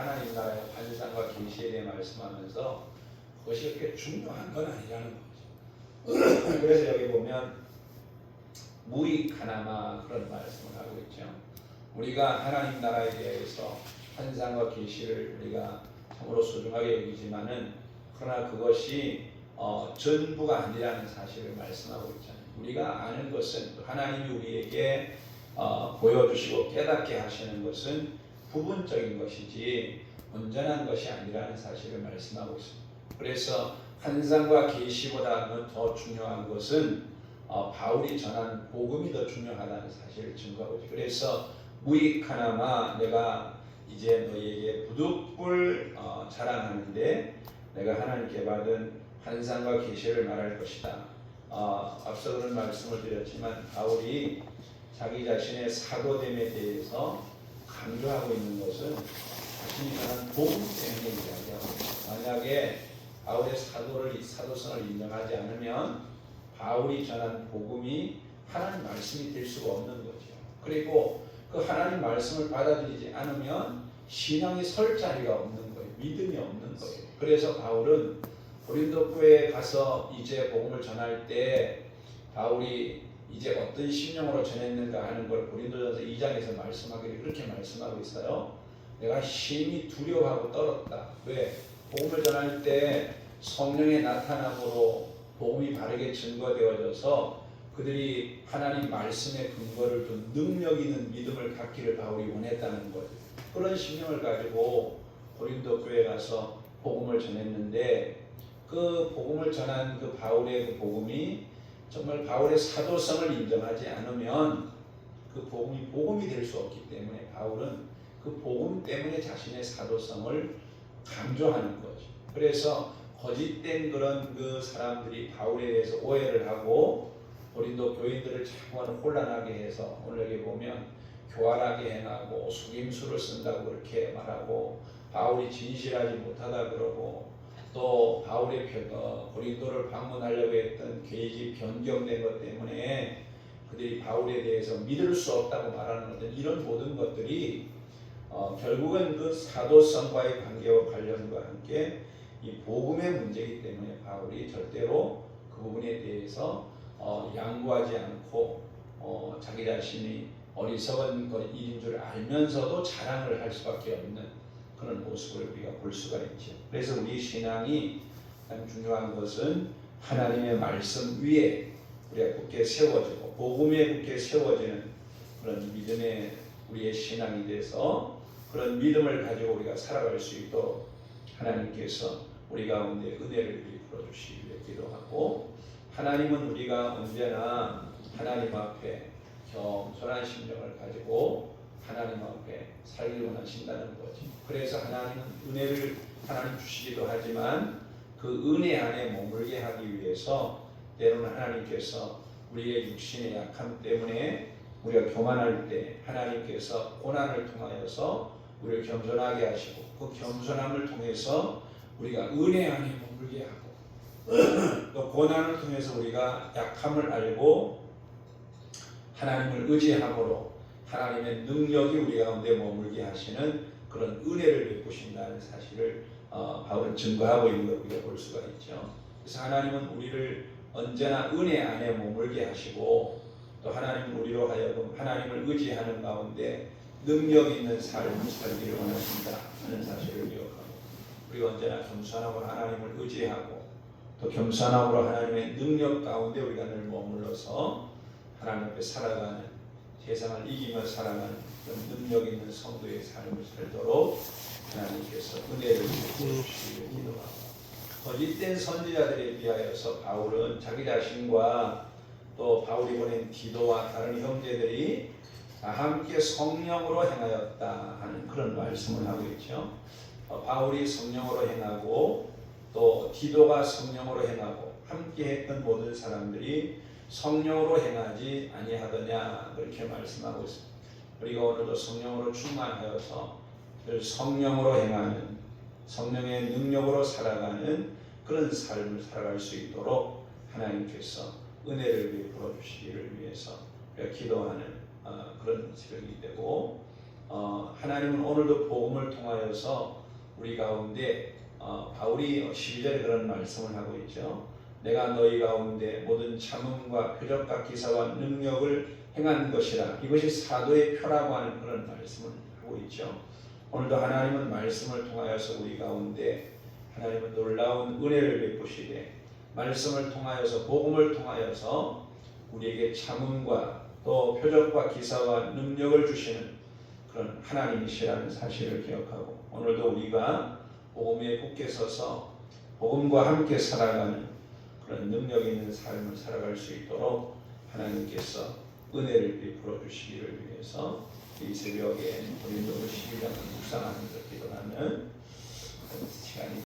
하나님 나라의 환상과 계시에 대해 말씀하면서 그것이 그렇게 중요한 건 아니라는 거죠. 그래서 여기 보면 무익하나마 그런 말씀을 하고 있죠. 우리가 하나님 나라에 대해서 환상과 계시를 우리가 참으로 소중하게 여기지만은 그러나 그것이 전부가 아니라는 사실을 말씀하고 있잖아요. 우리가 아는 것은 하나님이 우리에게 보여주시고 깨닫게 하시는 것은 부분적인 것이지 온전한 것이 아니라는 사실을 말씀하고 있습니다. 그래서 환상과 계시보다는 더 중요한 것은 바울이 전한 복음이 더 중요하다는 사실을 증거하고 있죠. 그래서 무익하나마 내가 이제 너희에게 부득불 자랑하는데 내가 하나님께 받은 환상과 계시를 말할 것이다. 앞서 그런 말씀을 드렸지만 바울이 자기 자신의 사도됨에 대해서 강조하고 있는 것은 자신이 전한 복음 때문에 이야기하고, 만약에 바울의 사도성을 인정하지 않으면 바울이 전한 복음이 하나님 말씀이 될 수가 없는 거죠. 그리고 그 하나님 말씀을 받아들이지 않으면 신앙이 설 자리가 없는 거예요. 믿음이 없는 거예요. 그래서 바울은 고린도 교회에 가서 이제 복음을 전할 때 바울이 이제 어떤 심령으로 전했는가 하는 걸 고린도전서 2장에서 말씀하기를 그렇게 말씀하고 있어요. 내가 심히 두려워하고 떨었다. 왜? 복음을 전할 때 성령의 나타남으로 복음이 바르게 증거되어져서 그들이 하나님 말씀의 근거를 둔 능력 있는 믿음을 갖기를 바울이 원했다는 거죠. 그런 심령을 가지고 고린도 교회에 가서 복음을 전했는데 그 복음을 전한 그 바울의 그 복음이 정말 바울의 사도성을 인정하지 않으면 그 복음이 복음이 될 수 없기 때문에 바울은 그 복음 때문에 자신의 사도성을 강조하는 거죠. 그래서 거짓된 그런 그 사람들이 바울에 대해서 오해를 하고 고린도 교인들을 자꾸만 혼란하게 해서 오늘 여기 보면 교활하게 행하고 속임수를 쓴다고 그렇게 말하고 바울이 진실하지 못하다 그러고 또 바울의 고린도를 방문하려고 했던 계획이 변경된 것 때문에 그들이 바울에 대해서 믿을 수 없다고 말하는 어떤 이런 모든 것들이 결국은 그 사도성과의 관계와 관련과 함께 이 복음의 문제이기 때문에 바울이 절대로 그 부분에 대해서 양보하지 않고 자기 자신이 어리석은 일인 줄 알면서도 자랑을 할 수밖에 없는 그런 모습을 우리가 볼 수가 있죠. 그래서 우리 신앙이 가장 중요한 것은 하나님의 말씀 위에 우리가 굳게 세워지고 복음에 굳게 세워지는 그런 믿음의 우리의 신앙이 돼서 그런 믿음을 가지고 우리가 살아갈 수 있도록 하나님께서 우리 가운데 은혜를 베풀어 주시기 위해 기도하고, 하나님은 우리가 언제나 하나님 앞에 겸손한 심정을 가지고 하나님 앞에 살기 원하신다는 거지. 그래서 하나님은 은혜를 하나님 주시기도 하지만 그 은혜 안에 머물게 하기 위해서 때로는 하나님께서 우리의 육신의 약함 때문에 우리가 교만할 때 하나님께서 고난을 통하여서 우리를 겸손하게 하시고 그 겸손함을 통해서 우리가 은혜 안에 머물게 하고 또 고난을 통해서 우리가 약함을 알고 하나님을 의지함으로 하나님의 능력이 우리 가운데 머물게 하시는 그런 은혜를 베푸신다는 사실을 바울은 증거하고 있는 걸 우리가 볼 수가 있죠. 그래서 하나님은 우리를 언제나 은혜 안에 머물게 하시고 또 하나님은 우리로 하여금 하나님을 의지하는 가운데 능력 있는 삶을 살기를 원하신다 하는 사실을 기억하고 우리가 언제나 겸손하고 하나님을 의지하고 또 겸손함으로 하나님의 능력 가운데 우리가 늘 머물러서 하나님 앞에 살아가는 세상을 이기며 살아가는 그런 능력 있는 성도의 삶을 살도록 하나님께서 은혜를 주시기를 기도하고, 거짓된 선지자들에 비하여서 바울은 자기 자신과 또 바울이 보낸 디도와 다른 형제들이 다 함께 성령으로 행하였다 하는 그런 말씀을 하고 있죠. 바울이 성령으로 행하고 또 디도가 성령으로 행하고 함께 했던 모든 사람들이 성령으로 행하지 아니하더냐 그렇게 말씀하고 있습니다. 우리가 오늘도 성령으로 충만하여서 성령으로 행하는 성령의 능력으로 살아가는 그런 삶을 살아갈 수 있도록 하나님께서 은혜를 베풀어 주시기를 위해서 우리가 기도하는 그런 새벽이 되고 하나님은 오늘도 복음을 통하여서 우리 가운데 바울이 12절에 그런 말씀을 하고 있죠. 내가 너희 가운데 모든 참음과 표적과 기사와 능력을 행한 것이라. 이것이 사도의 표라고 하는 그런 말씀을 하고 있죠. 오늘도 하나님은 말씀을 통하여서 우리 가운데 하나님은 놀라운 은혜를 베푸시되 말씀을 통하여서 복음을 통하여서 우리에게 참음과 또 표적과 기사와 능력을 주시는 그런 하나님이시라는 사실을 기억하고 오늘도 우리가 복음에 굳게 서서 복음과 함께 살아가는 그런 능력 있는 삶을 살아갈 수 있도록 하나님께서 은혜를 베풀어 주시기를 위해서 이 새벽에 고린도서 12장을 묵상하면서 기도하는 시간이